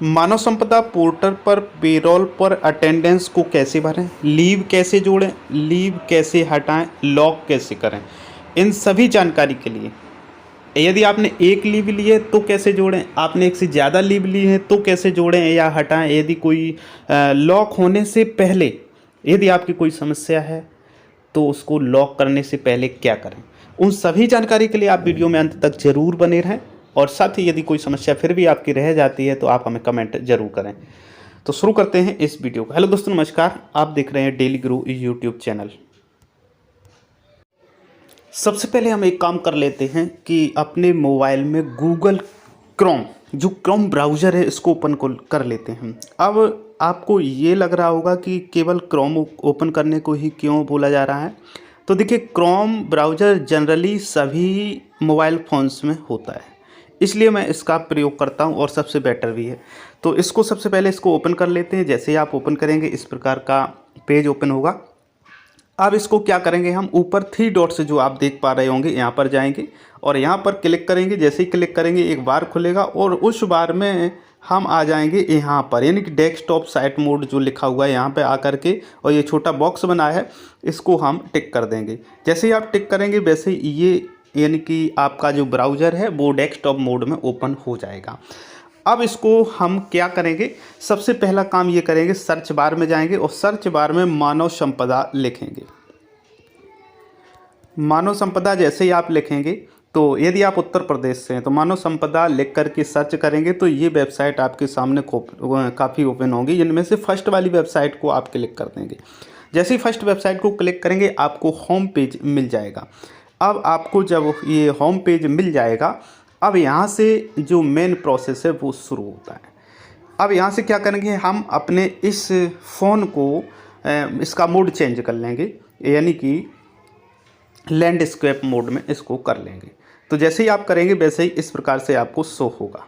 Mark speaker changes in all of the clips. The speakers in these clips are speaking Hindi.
Speaker 1: मानव संपदा पोर्टल पर पेरोल पर अटेंडेंस को कैसे भरें, लीव कैसे जोड़ें, लीव कैसे हटाएं, लॉक कैसे करें, इन सभी जानकारी के लिए यदि आपने एक लीव ली है तो कैसे जोड़ें, आपने एक से ज़्यादा लीव ली है तो कैसे जोड़ें या हटाएं, यदि कोई लॉक होने से पहले यदि आपकी कोई समस्या है तो उसको लॉक करने से पहले क्या करें, उन सभी जानकारी के लिए आप वीडियो में अंत तक जरूर बने रहें। और साथ ही यदि कोई समस्या फिर भी आपकी रह जाती है तो आप हमें कमेंट जरूर करें। तो शुरू करते हैं इस वीडियो को। हेलो दोस्तों, नमस्कार। आप देख रहे हैं डेली गुरु यूट्यूब चैनल। सबसे पहले हम एक काम कर लेते हैं कि अपने मोबाइल में गूगल क्रोम, जो क्रोम ब्राउज़र है, इसको ओपन कर लेते हैं। अब आपको ये लग रहा होगा कि केवल क्रोम ओपन करने को ही क्यों बोला जा रहा है। तो देखिए, क्रोम ब्राउज़र जनरली सभी मोबाइल फ़ोन्स में होता है, इसलिए मैं इसका प्रयोग करता हूं और सबसे बेटर भी है। तो इसको सबसे पहले इसको ओपन कर लेते हैं। जैसे ही आप ओपन करेंगे इस प्रकार का पेज ओपन होगा। अब इसको क्या करेंगे, हम ऊपर 3 डॉट्स जो आप देख पा रहे होंगे यहाँ पर जाएंगे और यहाँ पर क्लिक करेंगे। जैसे ही क्लिक करेंगे एक बार खुलेगा और उस बार में हम आ जाएंगे यहाँ पर, यानी कि डेस्कटॉप साइट मोड जो लिखा हुआ है यहाँ पे आकर के, और ये छोटा बॉक्स बना है इसको हम टिक कर देंगे। जैसे ही आप टिक करेंगे वैसे ये यानी कि आपका जो ब्राउज़र है वो डेस्कटॉप मोड में ओपन हो जाएगा। अब इसको हम क्या करेंगे, सबसे पहला काम ये करेंगे, सर्च बार में जाएंगे और सर्च बार में मानव संपदा लिखेंगे। मानव संपदा जैसे ही आप लिखेंगे तो यदि आप उत्तर प्रदेश से हैं तो मानव संपदा लिख करके सर्च करेंगे तो ये वेबसाइट आपके सामने काफ़ी ओपन होगी। इनमें से फर्स्ट वाली वेबसाइट को आप क्लिक कर देंगे। जैसे ही फर्स्ट वेबसाइट को क्लिक करेंगे आपको होम पेज मिल जाएगा। अब आपको जब ये होम पेज मिल जाएगा, अब यहाँ से जो मेन प्रोसेस है वो शुरू होता है। अब यहाँ से क्या करेंगे, हम अपने इस फ़ोन को इसका मोड चेंज कर लेंगे, यानी कि लैंडस्केप मोड में इसको कर लेंगे। तो जैसे ही आप करेंगे वैसे ही इस प्रकार से आपको शो होगा।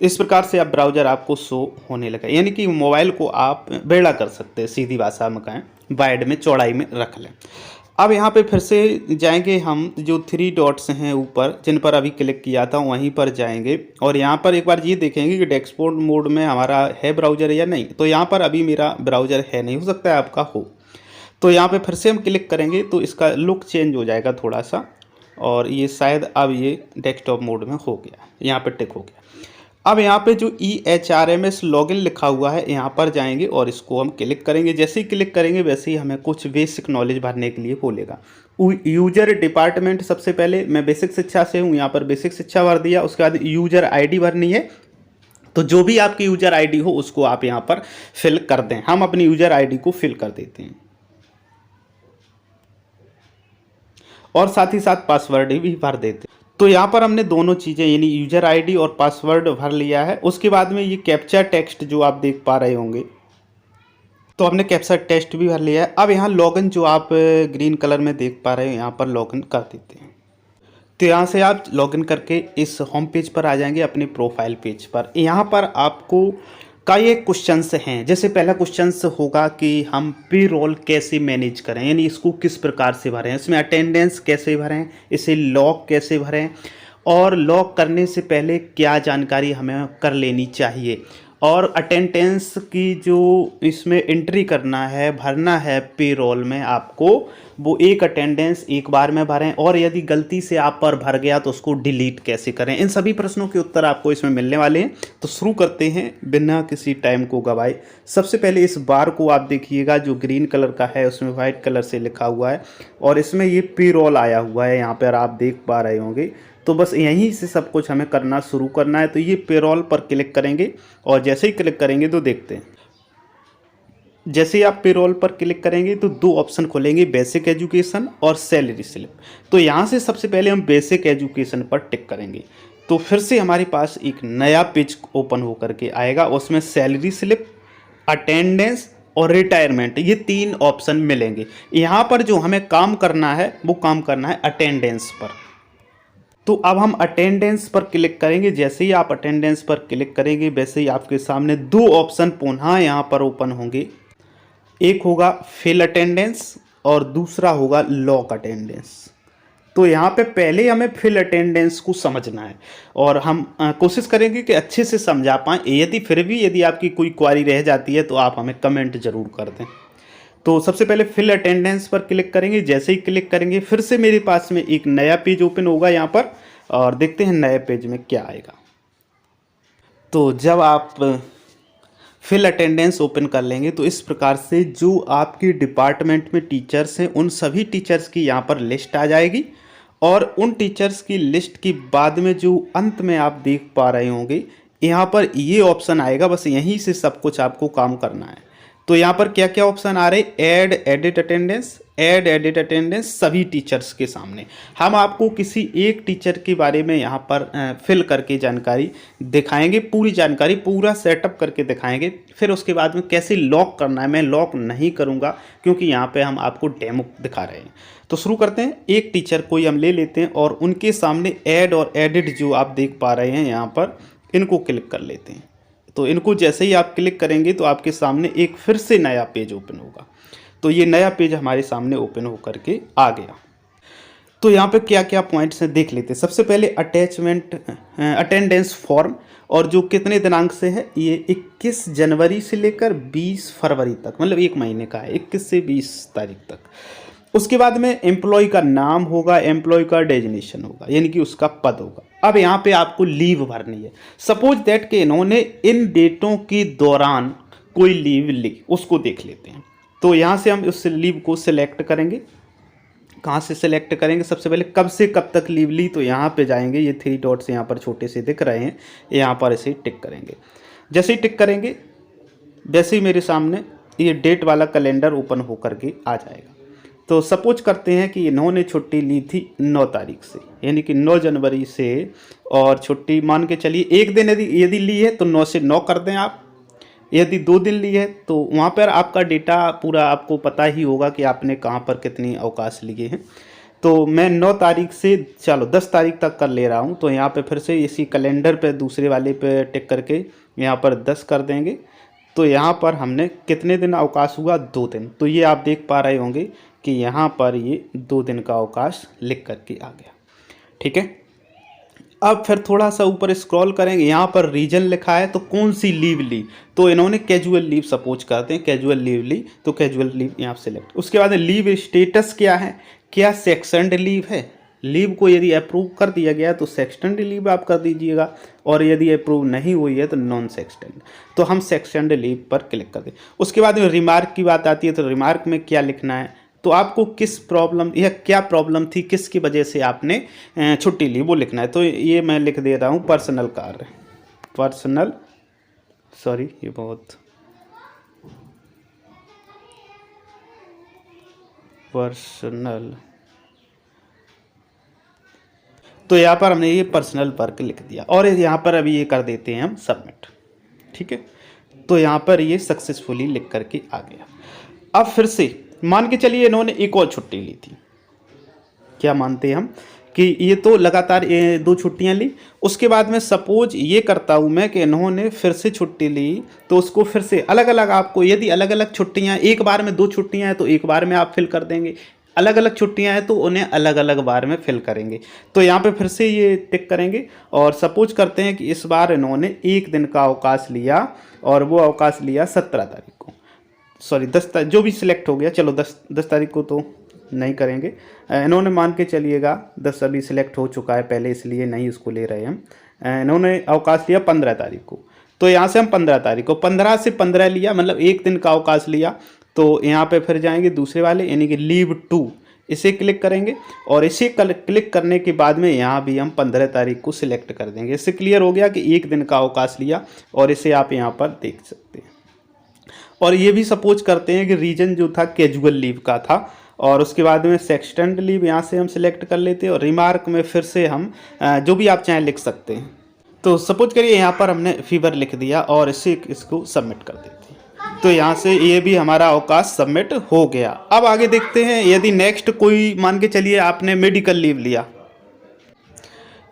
Speaker 1: इस प्रकार से आप ब्राउज़र आपको शो होने लगा, यानी कि मोबाइल को आप बेड़ा कर सकते हैं, सीधी भाषा में कहें, वाइड में चौड़ाई में रख लें। अब यहाँ पे फिर से जाएंगे हम, जो 3 डॉट्स हैं ऊपर जिन पर अभी क्लिक किया था वहीं पर जाएंगे और यहाँ पर एक बार ये देखेंगे कि डेस्कटॉप मोड में हमारा है ब्राउज़र या नहीं। तो यहाँ पर अभी मेरा ब्राउज़र है नहीं, हो सकता है आपका हो। तो यहाँ पे फिर से हम क्लिक करेंगे तो इसका लुक चेंज हो जाएगा थोड़ा सा, और ये शायद अब ये डेस्कटॉप मोड में हो गया, यहाँ पर टिक हो गया। अब यहाँ पे जो EHRMS लॉगिन लिखा हुआ है यहाँ पर जाएंगे और इसको हम क्लिक करेंगे। जैसे ही क्लिक करेंगे वैसे ही हमें कुछ बेसिक नॉलेज भरने के लिए बोलेगा। यूजर डिपार्टमेंट, सबसे पहले मैं बेसिक शिक्षा से हूँ, यहाँ पर बेसिक शिक्षा भर दिया। उसके बाद यूजर ID भरनी है, तो जो भी आपकी यूजर ID हो उसको आप यहाँ पर फिल कर दें। हम अपनी यूजर ID को फिल कर देते हैं और साथ ही साथ पासवर्ड भी भर देते हैं। तो यहाँ पर हमने दोनों चीज़ें यानी यूजर ID और पासवर्ड भर लिया है। उसके बाद में ये कैप्चा टेक्स्ट जो आप देख पा रहे होंगे, तो हमने कैप्चा टेक्स्ट भी भर लिया है। अब यहाँ लॉगिन जो आप ग्रीन कलर में देख पा रहे हैं यहाँ पर लॉगिन कर देते हैं। तो यहाँ से आप लॉगिन करके इस होम पेज पर आ जाएंगे, अपने प्रोफाइल पेज पर। यहाँ पर आपको कई एक क्वेश्चंस हैं। जैसे पहला क्वेश्चंस होगा कि हम पेरोल कैसे मैनेज करें, यानी इसको किस प्रकार से भरें, इसमें अटेंडेंस कैसे भरें, इसे लॉक कैसे भरें, और लॉक करने से पहले क्या जानकारी हमें कर लेनी चाहिए, और अटेंडेंस की जो इसमें एंट्री करना है, भरना है पेरोल में आपको, वो एक अटेंडेंस एक बार में भरें, और यदि गलती से आप पर भर गया तो उसको डिलीट कैसे करें। इन सभी प्रश्नों के उत्तर आपको इसमें मिलने वाले हैं। तो शुरू करते हैं बिना किसी टाइम को गवाए। सबसे पहले इस बार को आप देखिएगा, जो ग्रीन कलर का है उसमें वाइट कलर से लिखा हुआ है और इसमें ये पेरोल आया हुआ है, यहाँ पर आप देख पा रहे होंगे। तो बस यहीं से सब कुछ हमें करना शुरू करना है। तो ये पेरोल पर क्लिक करेंगे और जैसे ही क्लिक करेंगे तो देखते हैं, जैसे ही आप पेरोल पर क्लिक करेंगे तो 2 ऑप्शन खुलेंगे, बेसिक एजुकेशन और सैलरी स्लिप। तो यहाँ से सबसे पहले हम बेसिक एजुकेशन पर टिक करेंगे तो फिर से हमारे पास एक नया पेज ओपन होकर के आएगा। उसमें सैलरी स्लिप, अटेंडेंस और रिटायरमेंट, ये 3 ऑप्शन मिलेंगे। यहाँ पर जो हमें काम करना है वो काम करना है अटेंडेंस पर। तो अब हम अटेंडेंस पर क्लिक करेंगे। जैसे ही आप अटेंडेंस पर क्लिक करेंगे वैसे ही आपके सामने 2 ऑप्शन पुनः यहाँ पर ओपन होंगे। एक होगा फिल अटेंडेंस और दूसरा होगा लॉक अटेंडेंस। तो यहाँ पे पहले हमें फिल अटेंडेंस को समझना है और हम कोशिश करेंगे कि अच्छे से समझा पाएँ। यदि फिर भी यदि आपकी कोई क्वारी रह जाती है तो आप हमें कमेंट ज़रूर कर दें। तो सबसे पहले फिल अटेंडेंस पर क्लिक करेंगे। जैसे ही क्लिक करेंगे फिर से मेरे पास में एक नया पेज ओपन होगा यहाँ पर, और देखते हैं नए पेज में क्या आएगा। तो जब आप फिल अटेंडेंस ओपन कर लेंगे तो इस प्रकार से जो आपके डिपार्टमेंट में टीचर्स हैं उन सभी टीचर्स की यहाँ पर लिस्ट आ जाएगी, और उन टीचर्स की लिस्ट के बाद में जो अंत में आप देख पा रहे होंगे यहाँ पर ये ऑप्शन आएगा। बस यहीं से सब कुछ आपको काम करना है। तो यहाँ पर क्या क्या ऑप्शन आ रहे हैं, add edit attendance, add edit attendance सभी टीचर्स के सामने। हम आपको किसी एक टीचर के बारे में यहाँ पर फिल करके जानकारी दिखाएंगे, पूरी जानकारी पूरा सेटअप करके दिखाएंगे। फिर उसके बाद में कैसे लॉक करना है, मैं लॉक नहीं करूँगा क्योंकि यहाँ पे हम आपको डेमो दिखा रहे हैं। तो शुरू करते हैं। एक टीचर कोई हम ले लेते हैं और उनके सामने ऐड और एडिट जो आप देख पा रहे हैं यहाँ पर, इनको क्लिक कर लेते हैं। तो इनको जैसे ही आप क्लिक करेंगे तो आपके सामने एक फिर से नया पेज ओपन होगा। तो ये नया पेज हमारे सामने ओपन होकर के आ गया। तो यहाँ पे क्या क्या पॉइंट्स हैं देख लेते हैं। सबसे पहले अटैचमेंट अटेंडेंस फॉर्म, और जो कितने दिनांक से है, ये 21 जनवरी से लेकर 20 फरवरी तक, मतलब एक महीने का है, 21 से 20 तारीख तक। उसके बाद में एम्प्लॉय का नाम होगा, एम्प्लॉय का डेजिग्नेशन होगा, यानी कि उसका पद होगा। अब यहाँ पे आपको लीव भरनी है। सपोज दैट कि इन्होंने इन डेटों के दौरान कोई लीव ली, उसको देख लेते हैं। तो यहाँ से हम उस लीव को सिलेक्ट करेंगे। कहाँ से सिलेक्ट करेंगे, सबसे पहले कब से कब तक लीव ली, तो यहाँ पे जाएंगे, ये 3 डॉट्स यहाँ पर छोटे से दिख रहे हैं, यहाँ पर इसे टिक करेंगे। जैसे ही टिक करेंगे, जैसे ही मेरे सामने ये डेट वाला कैलेंडर ओपन होकर के आ जाएगा। तो सपोज करते हैं कि इन्होंने छुट्टी ली थी 9 तारीख से, यानी कि 9 जनवरी से, और छुट्टी मान के चलिए एक दिन यदि ली है तो 9 से 9 कर दें आप। यदि 2 दिन ली है तो वहाँ पर आपका डेटा पूरा आपको पता ही होगा कि आपने कहाँ पर कितनी अवकाश लिए हैं। तो मैं 9 तारीख से चलो 10 तारीख तक कर ले रहा हूँ। तो यहाँ पे फिर से इसी कैलेंडर पे दूसरे वाले पे टिक करके यहाँ पर 10 कर देंगे। तो यहाँ पर हमने कितने दिन अवकाश हुआ, 2 दिन। तो ये आप देख पा रहे होंगे कि यहाँ पर ये 2 दिन का अवकाश लिख करके आ गया। ठीक है, अब फिर थोड़ा सा ऊपर स्क्रॉल करेंगे, यहाँ पर रीजन लिखा है, तो कौन सी लीव ली, तो इन्होंने कैजुअल लीव सपोज करते हैं, कैजुअल लीव ली, तो कैजुअल लीव यहाँ सेलेक्ट। उसके बाद लीव स्टेटस क्या है, क्या सेक्शनड लीव है। लीव को यदि अप्रूव कर दिया गया तो सेक्शनड लीव आप कर दीजिएगा, और यदि अप्रूव नहीं हुई है तो नॉन सेक्शनड। तो हम सेक्शनड लीव पर क्लिक कर दें। उसके बाद में रिमार्क की बात आती है, तो रिमार्क में क्या लिखना है, तो आपको किस प्रॉब्लम या क्या प्रॉब्लम थी, किसकी वजह से आपने छुट्टी ली, वो लिखना है। तो ये मैं लिख दे रहा हूँ पर्सनल कार्य, पर्सनल, सॉरी ये बहुत पर्सनल। तो यहाँ पर हमने ये पर्सनल वर्क लिख दिया, और यहाँ पर अभी ये कर देते हैं हम सबमिट। ठीक है, तो यहाँ पर ये सक्सेसफुली लिख करके आ गया। अब फिर से मान के चलिए इन्होंने एक और छुट्टी ली थी, क्या मानते हैं हम कि ये तो लगातार 2 छुट्टियां ली। उसके बाद में सपोज ये करता हूँ मैं कि इन्होंने फिर से छुट्टी ली, तो उसको फिर से अलग अलग आपको, यदि अलग अलग छुट्टियां, एक बार में 2 छुट्टियां हैं तो एक बार में आप फिल कर देंगे, अलग अलग छुट्टियां हैं तो उन्हें अलग अलग बार में फिल करेंगे। तो यहाँ पे फिर से ये टिक करेंगे, और सपोज करते हैं कि इस बार इन्होंने 1 दिन का अवकाश लिया, और वो अवकाश लिया 17 तारीख को, सॉरी 10 तारीख, जो भी सिलेक्ट हो गया, चलो 10 तारीख को तो नहीं करेंगे। इन्होंने मान के चलिएगा 10 अभी सिलेक्ट हो चुका है पहले, इसलिए नहीं उसको ले रहे हम। इन्होंने अवकाश लिया 15 तारीख को, तो यहाँ से हम 15 तारीख को, 15 से 15 लिया, मतलब 1 दिन का अवकाश लिया। तो यहाँ पे फिर जाएंगे दूसरे वाले, यानी कि लीव 2, इसे क्लिक करेंगे, और इसे क्लिक करने के बाद में यहाँ भी हम 15 तारीख को सिलेक्ट कर देंगे। इससे क्लियर हो गया कि 1 दिन का अवकाश लिया, और इसे आप यहाँ पर देख सकते हैं। और ये भी सपोज करते हैं कि रीजन जो था कैजुअल लीव का था, और उसके बाद में सेक्शनड लीव यहाँ से हम सिलेक्ट कर लेते हैं, और रिमार्क में फिर से हम जो भी आप चाहें लिख सकते हैं। तो सपोज करिए यहाँ पर हमने फीवर लिख दिया, और इसको सबमिट कर देते हैं। तो यहाँ से ये भी हमारा अवकाश सबमिट हो गया। अब आगे देखते हैं, यदि नेक्स्ट कोई मान के चलिए आपने मेडिकल लीव लिया,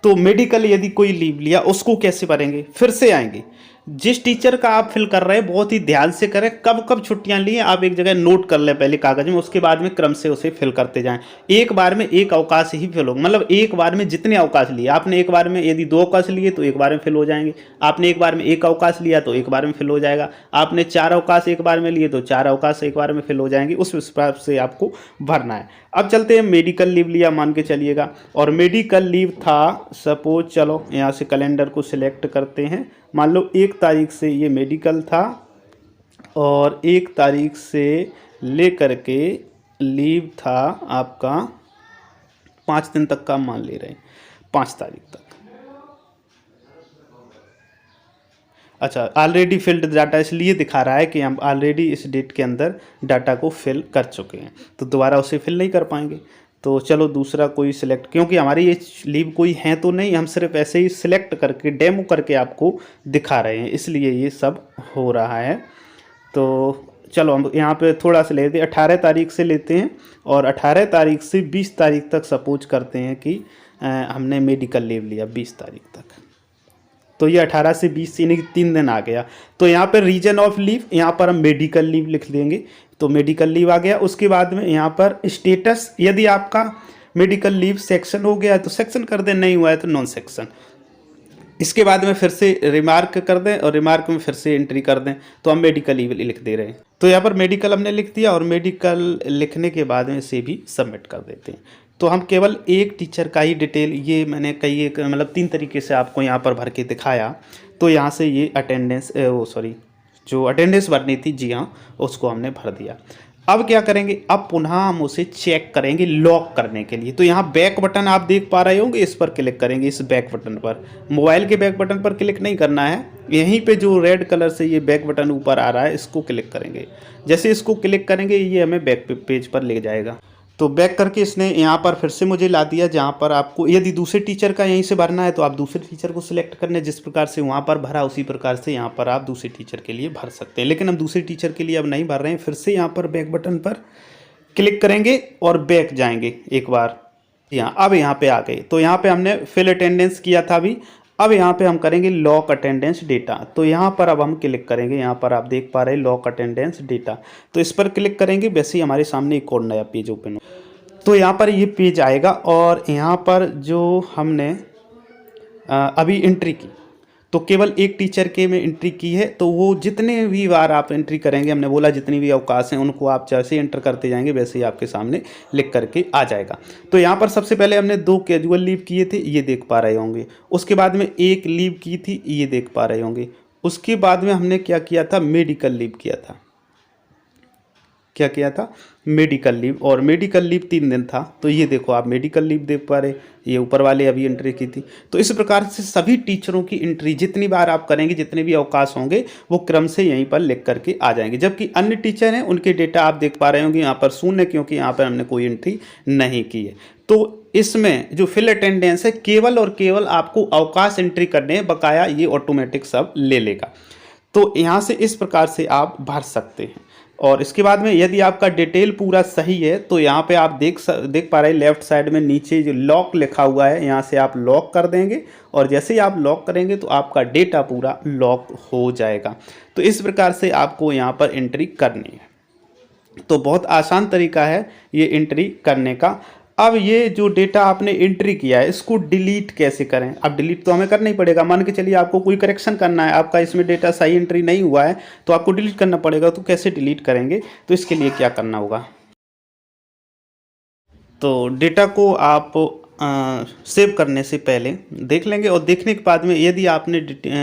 Speaker 1: तो मेडिकल यदि कोई लीव लिया उसको कैसे भरेंगे, फिर से आएंगे जिस टीचर का आप फिल कर रहे हैं बहुत ही ध्यान से करें, कब कब छुट्टियां ली हैं आप एक जगह नोट कर लें पहले कागज में, उसके बाद में क्रम से उसे फिल करते जाएं। एक बार में एक अवकाश ही फिल हो, मतलब एक बार में जितने अवकाश लिए आपने, एक बार में यदि 2 अवकाश लिए तो एक बार में फिल हो जाएंगे, आपने एक बार में 1 अवकाश लिया तो एक बार में फिल हो जाएगा, आपने 4 अवकाश एक बार में लिए तो 4 अवकाश एक बार में फिल हो जाएंगे, उस हिसाब से आपको भरना है। अब चलते हैं, मेडिकल लीव लिया मान के चलिएगा, और मेडिकल लीव था सपोज, चलो यहाँ से कैलेंडर को सिलेक्ट करते हैं, मान लो 1 तारीख से ये मेडिकल था और 1 तारीख से ले करके लीव था आपका 5 दिन तक का मान ले रहे हैं, 5 तारीख तक। अच्छा, ऑलरेडी फिल्ड डाटा इसलिए दिखा रहा है कि हम ऑलरेडी इस डेट के अंदर डाटा को फिल कर चुके हैं, तो दोबारा उसे फिल नहीं कर पाएंगे। तो चलो दूसरा कोई सिलेक्ट, क्योंकि हमारी ये लीव कोई है तो नहीं, हम सिर्फ ऐसे ही सिलेक्ट करके डेमो करके आपको दिखा रहे हैं, इसलिए ये सब हो रहा है। तो चलो हम यहाँ पे थोड़ा सा लेते हैं, 18 तारीख से लेते हैं, और 18 तारीख से 20 तारीख तक सपोज करते हैं कि हमने मेडिकल लीव लिया 20 तारीख तक, तो ये 18 से 20 यानी कि 3 दिन आ गया। तो यहाँ पर रीजन ऑफ लीव, यहाँ पर हम मेडिकल लीव लिख देंगे, तो मेडिकल लीव आ गया। उसके बाद में यहाँ पर स्टेटस, यदि आपका मेडिकल लीव सेक्शन हो गया है तो सेक्शन कर दें, नहीं हुआ है तो नॉन सेक्शन। इसके बाद में फिर से रिमार्क कर दें और रिमार्क में फिर से एंट्री कर दें, तो हम मेडिकल लीव लिख दे रहे हैं। तो यहाँ पर मेडिकल हमने लिख दिया, और मेडिकल लिखने के बाद में इसे भी सबमिट कर देते हैं। तो हम केवल एक टीचर का ही डिटेल, ये मैंने कई एक मतलब 3 तरीके से आपको यहाँ पर भर के दिखाया। तो यहाँ से ये अटेंडेंस जो अटेंडेंस भरनी थी, जी हाँ, उसको हमने भर दिया। अब क्या करेंगे, अब पुनः हम उसे चेक करेंगे लॉक करने के लिए। तो यहाँ बैक बटन आप देख पा रहे होंगे, इस पर क्लिक करेंगे, इस बैक बटन पर, मोबाइल के बैक बटन पर क्लिक नहीं करना है, यहीं पे जो रेड कलर से ये बैक बटन ऊपर आ रहा है इसको क्लिक करेंगे। जैसे इसको क्लिक करेंगे ये हमें बैक पेज पर ले जाएगा। तो बैक करके इसने यहाँ पर फिर से मुझे ला दिया, जहाँ पर आपको यदि दूसरे टीचर का यहीं से भरना है तो आप दूसरे टीचर को सिलेक्ट करने, जिस प्रकार से वहाँ पर भरा उसी प्रकार से यहाँ पर आप दूसरे टीचर के लिए भर सकते हैं। लेकिन हम दूसरे टीचर के लिए अब नहीं भर रहे हैं, फिर से यहाँ पर बैक बटन पर क्लिक करेंगे और बैक जाएंगे एक बार। यहाँ अब यहाँ पे आ गए, तो यहाँ पे हमने फिल अटेंडेंस किया था अभी, अब यहाँ पे हम करेंगे लॉक अटेंडेंस डेटा। तो यहाँ पर अब हम क्लिक करेंगे, यहाँ पर आप देख पा रहे हैं लॉक अटेंडेंस डेटा, तो इस पर क्लिक करेंगे, वैसे ही हमारे सामने एक और नया पेज ओपन हो। तो यहाँ पर ये पेज आएगा, और यहाँ पर जो हमने अभी एंट्री की, तो केवल एक टीचर के में एंट्री की है, तो वो जितने भी बार आप एंट्री करेंगे, हमने बोला जितनी भी अवकाश हैं उनको आप जैसे एंटर करते जाएंगे वैसे ही आपके सामने लिख करके आ जाएगा। तो यहाँ पर सबसे पहले हमने 2 कैजुअल लीव किए थे, ये देख पा रहे होंगे। उसके बाद में 1 लीव की थी, ये देख पा रहे होंगे। उसके बाद में हमने क्या किया था, मेडिकल लीव किया था। क्या किया था, मेडिकल लीव, और मेडिकल लीव 3 दिन था, तो ये देखो आप मेडिकल लीव देख पा रहे, ये ऊपर वाले अभी एंट्री की थी। तो इस प्रकार से सभी टीचरों की एंट्री जितनी बार आप करेंगे, जितने भी अवकाश होंगे वो क्रम से यहीं पर लिख करके आ जाएंगे। जबकि अन्य टीचर हैं उनके डेटा आप देख पा रहे होंगे यहाँ पर शून्य, क्योंकि यहाँ पर हमने कोई एंट्री नहीं की है। तो इसमें जो फिल अटेंडेंस है केवल और केवल आपको अवकाश एंट्री करने हैं, बकाया ये ऑटोमेटिक सब ले लेगा। तो यहाँ से इस प्रकार से आप भर सकते हैं। और इसके बाद में यदि आपका डिटेल पूरा सही है तो यहाँ पे आप देख पा रहे हैं लेफ्ट साइड में नीचे जो लॉक लिखा हुआ है, यहाँ से आप लॉक कर देंगे, और जैसे ही आप लॉक करेंगे तो आपका डेटा पूरा लॉक हो जाएगा। तो इस प्रकार से आपको यहाँ पर एंट्री करनी है। तो बहुत आसान तरीका है ये एंट्री करने का। अब ये जो डेटा आपने एंट्री किया है इसको डिलीट कैसे करें। अब डिलीट तो हमें करना ही पड़ेगा। मान के चलिए आपको कोई करेक्शन करना है, आपका इसमें डेटा सही एंट्री नहीं हुआ है तो आपको डिलीट करना पड़ेगा। तो कैसे डिलीट करेंगे, तो इसके लिए क्या करना होगा, तो डेटा को आप सेव करने से पहले देख लेंगे, और देखने के बाद में यदि आपने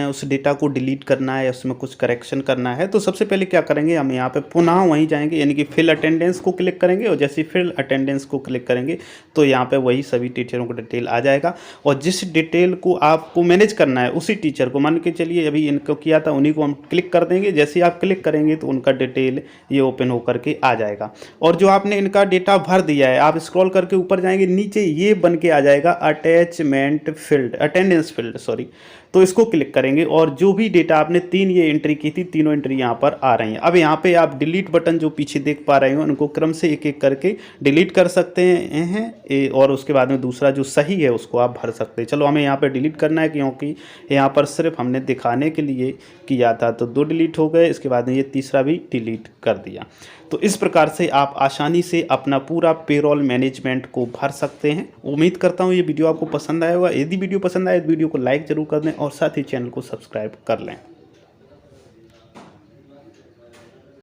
Speaker 1: उस डेटा को डिलीट करना है, उसमें कुछ करेक्शन करना है, तो सबसे पहले क्या करेंगे, हम यहाँ पे पुनः वहीं जाएंगे, यानी कि फिल अटेंडेंस को क्लिक करेंगे, और जैसे फिल अटेंडेंस को क्लिक करेंगे तो यहाँ पे वही सभी टीचरों का डिटेल आ जाएगा। और जिस डिटेल को आपको मैनेज करना है उसी टीचर को, मान के चलिए अभी इनको किया था उन्हीं को हम क्लिक कर देंगे। जैसे आप क्लिक करेंगे तो उनका डिटेल ये ओपन होकर के आ जाएगा। और जो आपने इनका डेटा भर दिया है, आप स्क्रॉल करके ऊपर जाएंगे, नीचे ये बन के आ जाएगा attachment field, attendance field sorry. तो इसको क्लिक करेंगे और जो भी डेटा आपने 3 ये एंट्री की थी, तीनों एंट्री यहाँ पर आ रही हैं। अब यहाँ पे आप डिलीट बटन जो पीछे देख पा रहे हो, उनको क्रम से एक एक करके डिलीट कर सकते हैं और उसके बाद में दूसरा जो सही है उसको आप भर सकते हैं। चलो हमें यहाँ पे डिलीट करना है क्योंकि यहाँ पर सिर्फ हमने दिखाने के लिए किया था, तो 2 डिलीट हो गए। इसके बाद में ये तीसरा भी डिलीट कर दिया। तो इस प्रकार से आप आसानी से अपना पूरा पेरोल मैनेजमेंट को भर सकते हैं। उम्मीद करता हूँ ये वीडियो आपको पसंद आया होगा। यदि वीडियो पसंद आए तो वीडियो को लाइक ज़रूर कर दें और साथ ही चैनल को सब्सक्राइब कर लें।